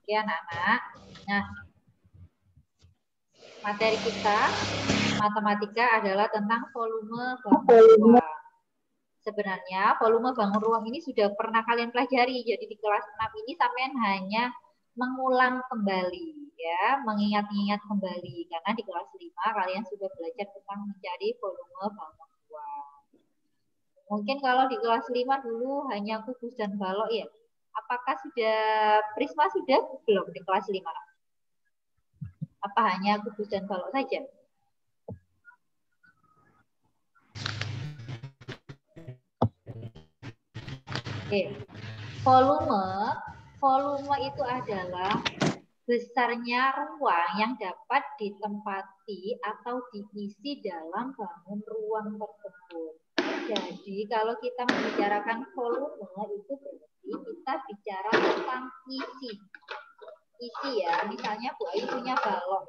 Oke anak-anak. Nah, materi kita matematika adalah tentang volume bangun ruang. Sebenarnya volume bangun ruang ini sudah pernah kalian pelajari. Jadi di kelas 6 ini sampean hanya mengulang kembali ya, mengingat-ingat kembali karena di kelas 5 kalian sudah belajar tentang mencari volume bangun ruang. Mungkin kalau di kelas 5 dulu hanya kubus dan balok ya. Apakah sudah prisma sudah belum di kelas 5? Apa hanya kubus dan balok saja? Oke. Volume itu adalah besarnya ruang yang dapat ditempati atau diisi dalam bangun ruang tersebut. Jadi kalau kita membicarakan volume itu berarti kita bicara tentang isi. Isi ya, misalnya Bu Ayu punya balok,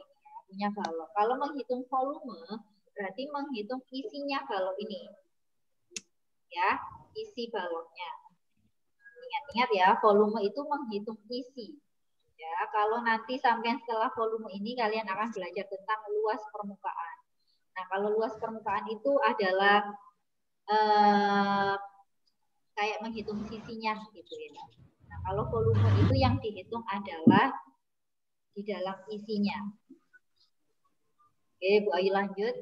punya balok. Kalau menghitung volume berarti menghitung isinya balok ini. Ya, isi baloknya. Ingat-ingat ya, volume itu menghitung isi. Ya, kalau nanti sampai setelah volume ini kalian akan belajar tentang luas permukaan. Nah, kalau luas permukaan itu adalah kayak menghitung sisinya gitu ya. Nah, kalau volume itu yang dihitung adalah di dalam isinya. Oke, Bu Ayu lanjut.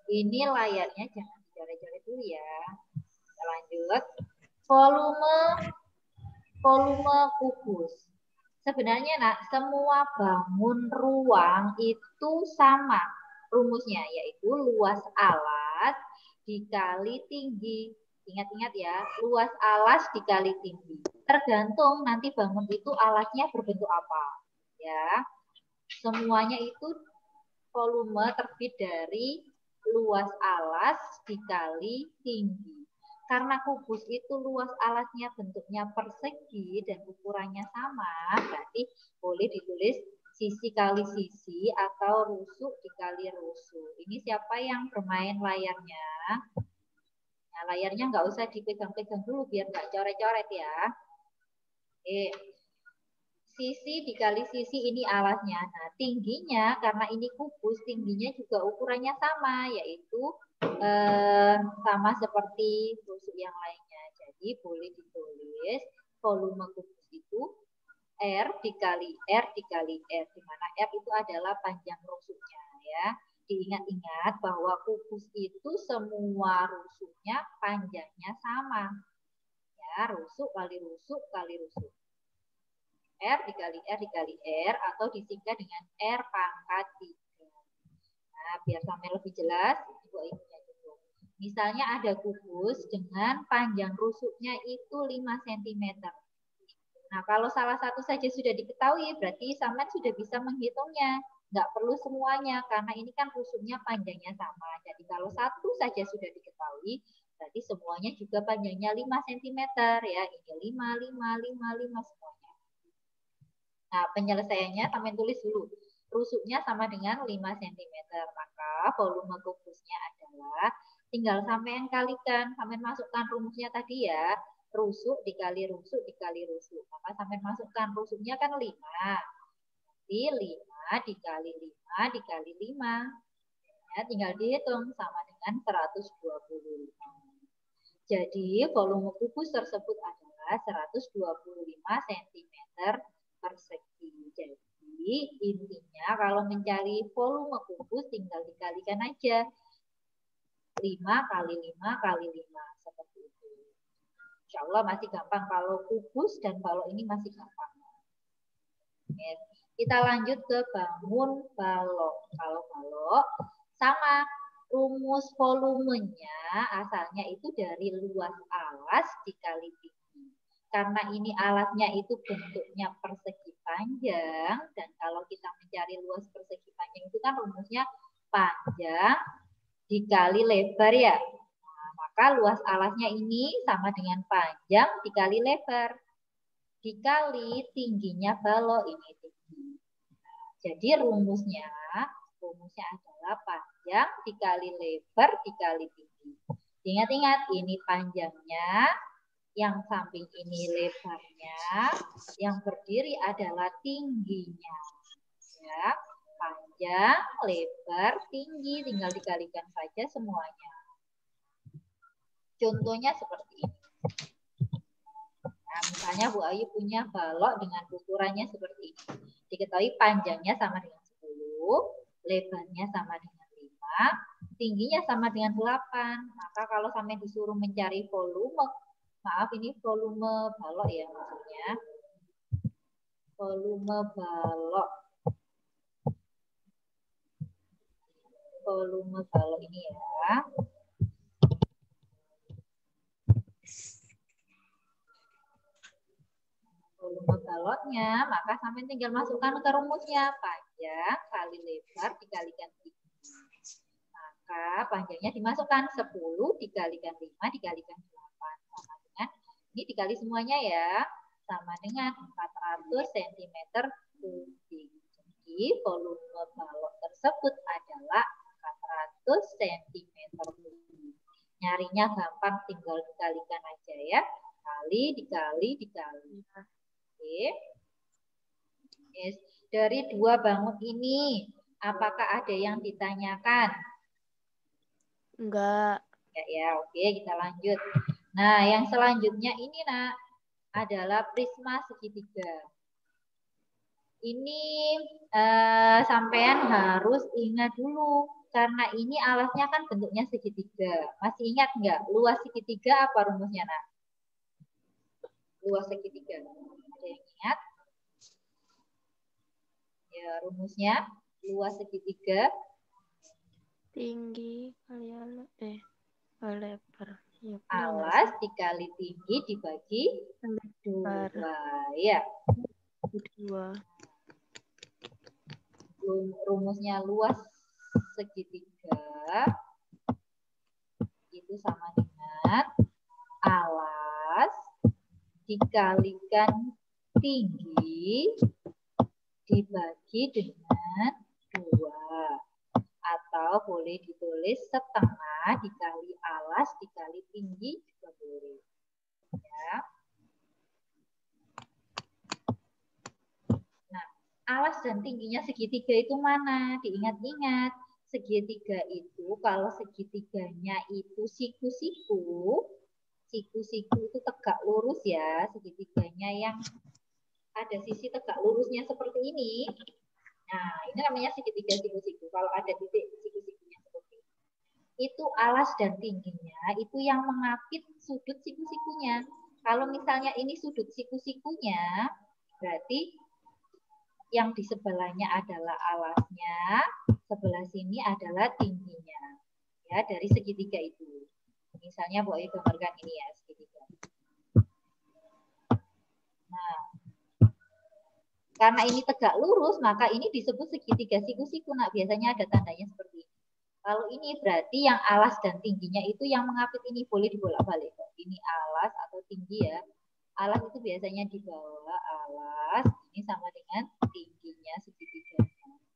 Ini layarnya jangan dicoret-coret dulu ya. Kita lanjut. Volume kubus. Sebenarnya nak, semua bangun ruang itu sama rumusnya, yaitu luas alas dikali tinggi. Ingat-ingat ya, luas alas dikali tinggi. Tergantung nanti bangun itu alasnya berbentuk apa. Ya, semuanya itu volume terbit dari luas alas dikali tinggi. Karena kubus itu luas alasnya bentuknya persegi dan ukurannya sama, berarti boleh ditulis sisi kali sisi atau rusuk dikali rusuk. Ini siapa yang bermain layarnya? Nah, layarnya nggak usah dipegang-pegang dulu biar nggak coret-coret ya. Sisi dikali sisi ini alasnya. Nah, tingginya karena ini kubus, tingginya juga ukurannya sama, yaitu sama seperti rusuk yang lainnya. Jadi boleh ditulis volume kubus itu R dikali R dikali R, di mana R itu adalah panjang rusuknya ya. Diingat-ingat bahwa kubus itu semua rusuknya panjangnya sama. Ya, rusuk kali rusuk kali rusuk. R dikali R dikali R atau disingkat dengan R pangkat 3. Nah, biar sampai lebih jelas, Ibu Ibunya dulu. Misalnya ada kubus dengan panjang rusuknya itu 5 cm. Nah, kalau salah satu saja sudah diketahui, berarti sampean sudah bisa menghitungnya. Nggak perlu semuanya, karena ini kan rusuknya panjangnya sama. Jadi kalau satu saja sudah diketahui, berarti semuanya juga panjangnya 5 cm ya. Ini 5, 5, 5, 5 semuanya. Nah, penyelesaiannya sampai tulis dulu. Rusuknya sama dengan 5 cm. Maka volume kubusnya adalah tinggal sampean kalikan, sampean masukkan rumusnya tadi ya. Rusuk dikali rusuk dikali rusuk. Maka sampean masukkan rusuknya kan 5. Jadi 5 dikali 5 dikali 5. Ya, tinggal dihitung sama dengan 125. Jadi volume kubus tersebut adalah 125 cm persegi. Jadi intinya kalau mencari volume kubus tinggal dikalikan aja. 5 kali 5 kali 5 seperti itu. Insya Allah masih gampang. Kalau kubus dan balok ini masih gampang. Oke. Kita lanjut ke bangun balok. Kalau balok sama rumus volumenya asalnya itu dari luas alas dikali tinggi. Karena ini alasnya itu bentuknya persegi panjang, dan kalau kita mencari luas persegi panjang itu kan rumusnya panjang dikali lebar ya. Nah, maka luas alasnya ini sama dengan panjang dikali lebar. Dikali tingginya balok ini tinggi. Nah, jadi rumusnya adalah panjang dikali lebar dikali tinggi. Ingat-ingat ini panjangnya Yang samping ini lebarnya, yang berdiri adalah tingginya. Ya, panjang, lebar, tinggi, tinggal dikalikan saja semuanya. Contohnya seperti ini. Nah, misalnya Bu Ayu punya balok dengan ukurannya seperti ini. Diketahui panjangnya sama dengan 10, lebarnya sama dengan 5, tingginya sama dengan 8. Maka kalau sampai disuruh mencari volume, maaf ini volume balok ya maksudnya. Volume balok. Volume balok ini ya. Volume baloknya, maka sampai tinggal masukkan ke rumusnya. Panjang kali lebar dikalikan tinggi. Maka panjangnya dimasukkan 10 dikalikan 5 dikalikan 8. Sama dengan, ini dikali semuanya ya. Sama dengan 400 cm kubik. Jadi volume balok tersebut adalah 400 cm kubik. Nyarinya gampang, tinggal dikalikan aja ya. Dikali. Oke. Yes. Dari dua bangun ini, apakah ada yang ditanyakan? Enggak. Ya, oke, kita lanjut. Nah, yang selanjutnya ini nak adalah prisma segitiga. Ini sampean harus ingat dulu karena ini alasnya kan bentuknya segitiga. Masih ingat nggak luas segitiga apa rumusnya nak? Luas segitiga. Ada yang ingat? Ya, rumusnya luas segitiga. Tinggi kali lebar. Ya, Alas dikali tinggi dibagi 2. Ya. 2. Rumusnya luas segitiga itu sama dengan alas dikalikan tinggi dibagi dengan 2. Atau boleh ditulis setengah dikali alas dikali tinggi juga boleh. Ya. Nah, alas dan tingginya segitiga itu mana? Diingat-ingat. Segitiga itu kalau segitiganya itu siku-siku itu tegak lurus ya, segitiganya yang ada sisi tegak lurusnya seperti ini. Nah, ini namanya segitiga siku-siku. Kalau ada titik siku-sikunya seperti ini. Itu alas dan tingginya itu yang mengapit sudut siku-sikunya. Kalau misalnya ini sudut siku-sikunya, berarti yang di sebelahnya adalah alasnya, sebelah sini adalah tingginya. Ya, dari segitiga itu. Misalnya Bu Ayu gambarkan ini ya, segitiga. Nah, karena ini tegak lurus, maka ini disebut segitiga siku-siku. Nah, biasanya ada tandanya seperti ini. Kalau ini berarti yang alas dan tingginya itu yang mengapit ini. Boleh dibolak-balik. Ini alas atau tinggi ya. Alas itu biasanya di bawah alas. Ini sama dengan tingginya segitiga.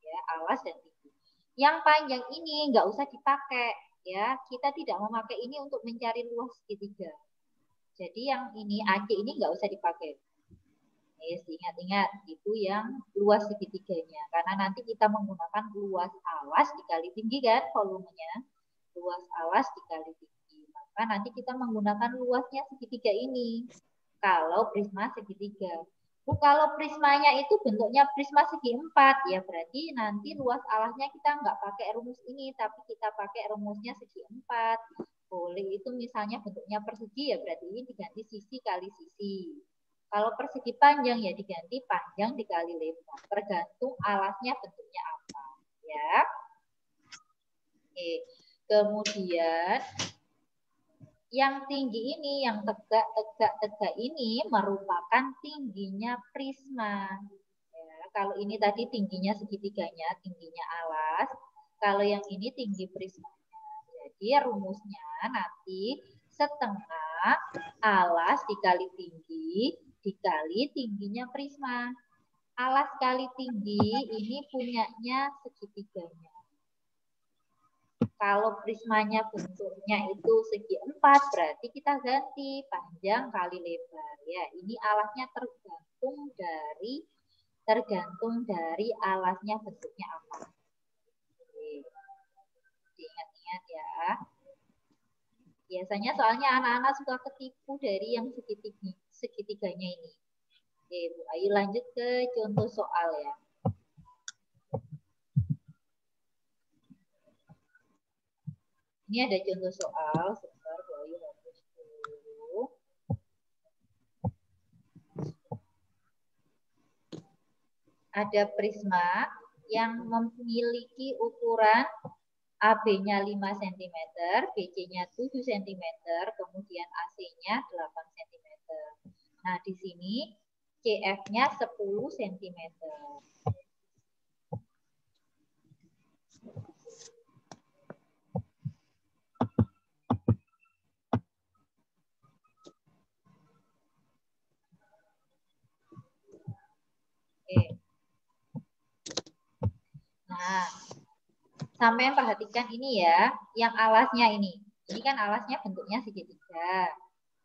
Ya, alas dan tinggi. Yang panjang ini nggak usah dipakai. Ya, kita tidak memakai ini untuk mencari luas segitiga. Jadi yang ini AC ini nggak usah dipakai. Yes, ingat-ingat itu yang luas segitiganya. Karena nanti kita menggunakan luas alas dikali tinggi kan volumenya. Luas alas dikali tinggi. Maka nanti kita menggunakan luasnya segitiga ini. Kalau prisma segitiga. Kalau prismanya itu bentuknya prisma segi 4, ya berarti nanti luas alasnya kita nggak pakai rumus ini, tapi kita pakai rumusnya segi 4. Boleh itu misalnya bentuknya persegi, ya berarti ini diganti sisi kali sisi. Kalau persegi panjang ya diganti panjang dikali lebar, tergantung alasnya bentuknya apa. Ya. Oke. Kemudian yang tinggi ini, yang tegak ini merupakan tingginya prisma. Ya, kalau ini tadi tingginya segitiganya, tingginya alas. Kalau yang ini tinggi prismanya. Jadi rumusnya nanti setengah alas dikali tinggi dikali tingginya prisma. Alas kali tinggi ini punyanya segitiganya. Kalau prismanya bentuknya itu segi 4, berarti kita ganti panjang kali lebar. Ya, ini alasnya tergantung dari alasnya bentuknya apa. Oke. Diingat-ingat ya. Biasanya soalnya anak-anak suka ketipu dari yang segitiganya ini. Oke, Bu Ayu lanjut ke contoh soal ya. Ini ada contoh soal, sebentar Bu Ayu hapus dulu. Ada prisma yang memiliki ukuran AB-nya 5 cm, BC-nya 7 cm, kemudian AC-nya 8 cm. Nah, di sini CF-nya 10 cm. Oke. Nah, sampai perhatikan ini ya, yang alasnya ini. Ini kan alasnya bentuknya segitiga.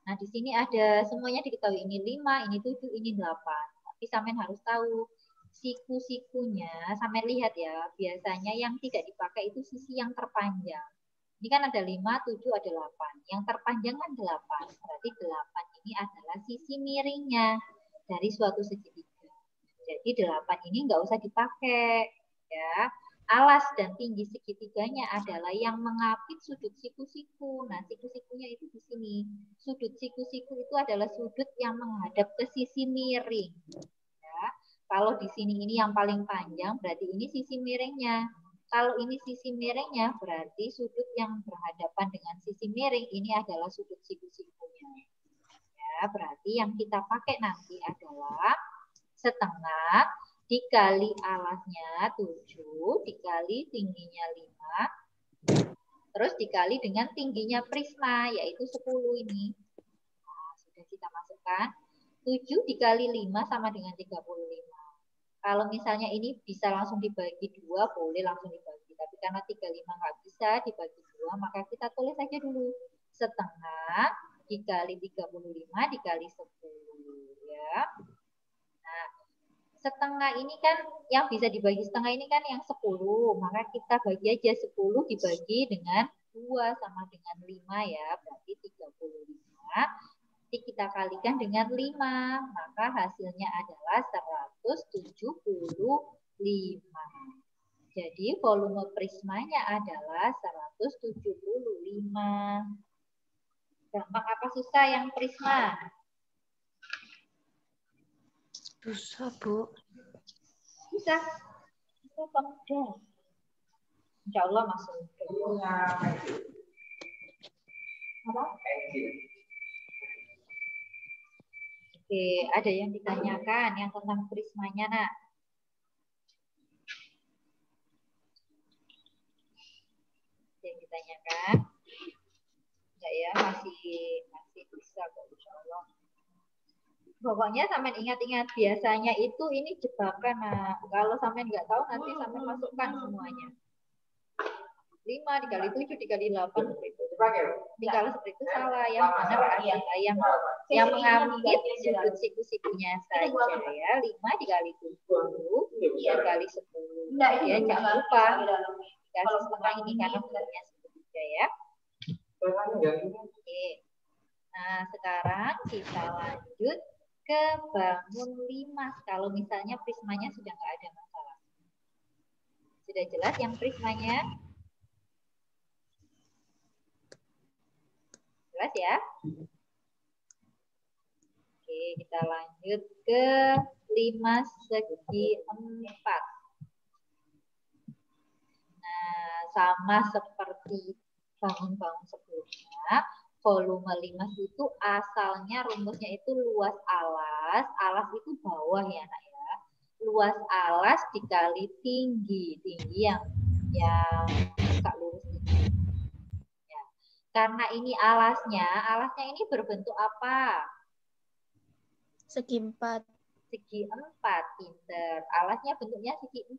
Nah, di sini ada semuanya diketahui, ini 5, ini 7, ini 8. Tapi sampean harus tahu siku-sikunya, sampean lihat ya, biasanya yang tidak dipakai itu sisi yang terpanjang. Ini kan ada 5, 7, ada 8. Yang terpanjang kan 8. Berarti 8 ini adalah sisi miringnya dari suatu segitiga. Jadi 8 ini nggak usah dipakai. Ya, alas dan tinggi segitiganya adalah yang mengapit sudut siku-siku. Nah, siku-sikunya itu di sini. Sudut siku-siku itu adalah sudut yang menghadap ke sisi miring. Ya, kalau di sini ini yang paling panjang, berarti ini sisi miringnya. Kalau ini sisi miringnya, berarti sudut yang berhadapan dengan sisi miring ini adalah sudut siku-sikunya. Ya, berarti yang kita pakai nanti adalah setengah dikali alasnya 7, dikali tingginya 5, terus dikali dengan tingginya prisma, yaitu 10 ini. Nah, sudah kita masukkan. 7 dikali 5 sama dengan 35. Kalau misalnya ini bisa langsung dibagi 2, boleh langsung dibagi. Tapi karena 35 nggak bisa dibagi 2, maka kita tulis saja dulu. Setengah dikali 35 dikali 10. Ya. Nah, setengah ini kan yang bisa dibagi setengah ini kan yang 10. Maka kita bagi aja 10 dibagi dengan 2 sama dengan 5 ya. Berarti 35. Nanti kita kalikan dengan 5. Maka hasilnya adalah 175. Jadi volume prismanya adalah 175. Gampang apa susah yang prisma? Susah, Bu. Bisa. Itu mudah. Insya Allah masuk. Apa? Oke, ada yang ditanyakan yang tentang prismanya, nak? Yang ditanyakan? Enggak ya, masih bisa kok, insya Allah. Pokoknya sampai ingat-ingat, biasanya itu ini jebakan. Nah, kalau sampai nggak tahu nanti sampai masukkan semuanya. 5 dikali 7 dikali 8 seperti itu. Tinggal seperti itu salah, yang benar adalah yang mengambil sudut siku-sikunya saja ya. 5 dikali 7 dikali 10. Ya, jangan lupa dikasih setengah ini karena bentuknya segitiga ya. Oke. Nah, sekarang kita lanjut ke bangun 5. Kalau misalnya prismanya sudah nggak ada masalah. Sudah jelas yang prismanya? Jelas ya? Oke, kita lanjut ke 5 segi 4. Nah, sama seperti bangun-bangun sebelumnya, volume 5 itu asalnya rumusnya itu luas alas. Alas itu bawah ya, nak ya. Luas alas dikali tinggi. Tinggi yang agak lurus ini. Ya. Karena ini alasnya ini berbentuk apa? Segi 4. Segi 4, pinter. Alasnya bentuknya segi 4.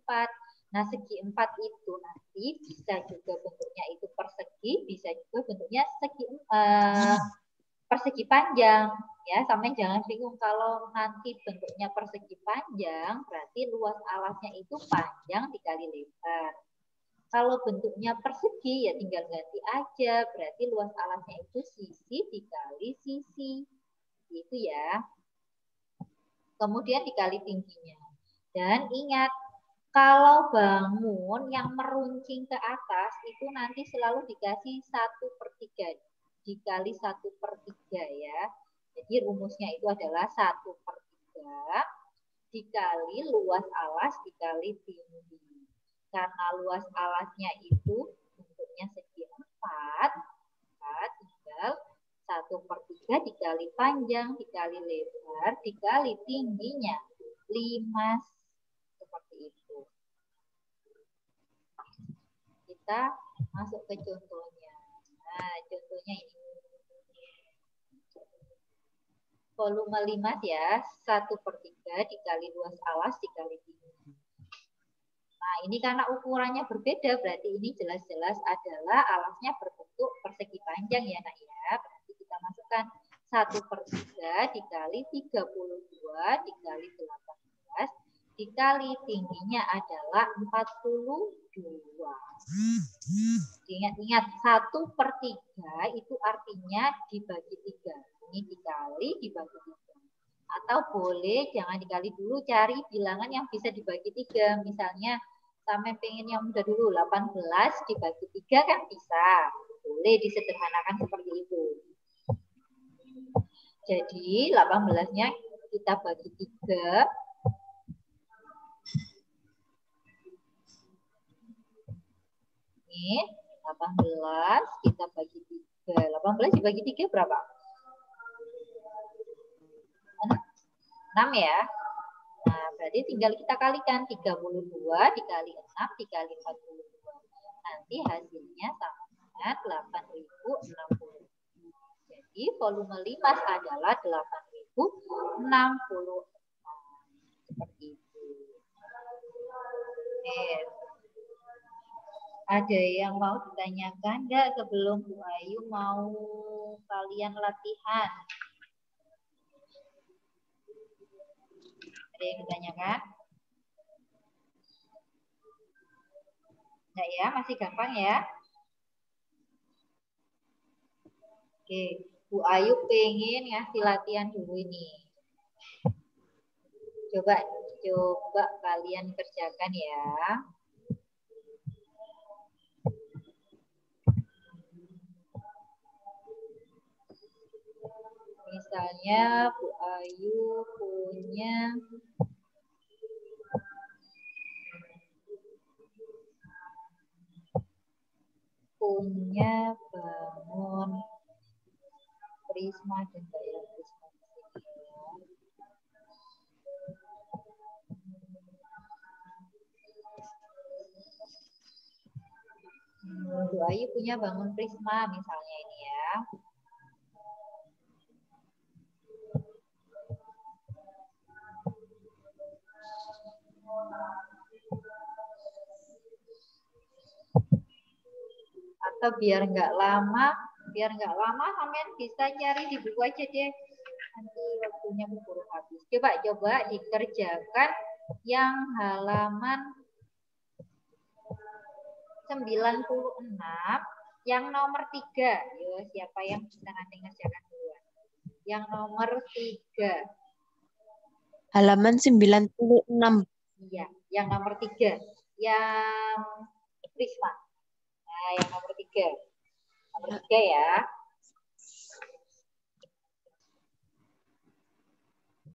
Nah, segi 4 itu nanti bisa juga bentuknya itu persegi, bisa juga bentuknya persegi panjang. Ya, sampai jangan bingung kalau nanti bentuknya persegi panjang, berarti luas alasnya itu panjang dikali lebar. Kalau bentuknya persegi, ya tinggal ganti aja. Berarti luas alasnya itu sisi dikali sisi. Itu ya. Kemudian dikali tingginya. Dan ingat, kalau bangun yang meruncing ke atas, itu nanti selalu dikasih 1/3. Dikali 1/3 ya. Jadi rumusnya itu adalah 1/3 dikali luas alas dikali tinggi. Karena luas alasnya itu bentuknya segi 4, maka tinggal 1/3 dikali panjang dikali lebar dikali tingginya 5. Seperti itu. Kita masuk ke contohnya. Nah, contohnya ini. Volume 5 ya, 1/3 dikali luas alas dikali tinggi. Nah, ini karena ukurannya berbeda, berarti ini jelas-jelas adalah alasnya berbentuk persegi panjang ya, nak ya. Berarti kita masukkan 1/3 dikali 32 dikali 18 dikali tingginya adalah 42. Ingat-ingat, 1/3 itu artinya dibagi 3. Ini dikali dibagi 3. Atau boleh jangan dikali dulu, cari bilangan yang bisa dibagi 3. Misalnya sampai pengen yang mudah dulu, 18 dibagi 3 kan bisa. Boleh disederhanakan seperti itu. Jadi 18-nya kita bagi 3. Ini 18 kita bagi 3. 18 dibagi 3 berapa? 6 ya. Nah, berarti tinggal kita kalikan 32 dikali 6 dikali 42. Nanti hasilnya sama dengan 8.060. Jadi volume 5 adalah 8.060. Seperti itu. Oke. Ada yang mau ditanyakan nggak sebelum Bu Ayu mau kalian latihan? Ada yang ditanyakan? Enggak ya, masih gampang ya. Oke, Bu Ayu pengen ngasih latihan dulu ini. Coba kalian kerjakan ya. Misalnya Bu Ayu punya bangun prisma dan daerah prisma. Bu Ayu punya bangun prisma misalnya ini ya. Atau biar nggak lama kalian bisa cari di buku aja deh. Nanti waktunya keburu habis. Coba dikerjakan yang halaman 96 yang nomor 3. Yo, siapa yang bisa nanti ngerjakan duluan? Yang nomor 3. Halaman 96. Iya, yang nomor 3. Yang prisma. Nah, yang nomor 3. Nomor 3 ya.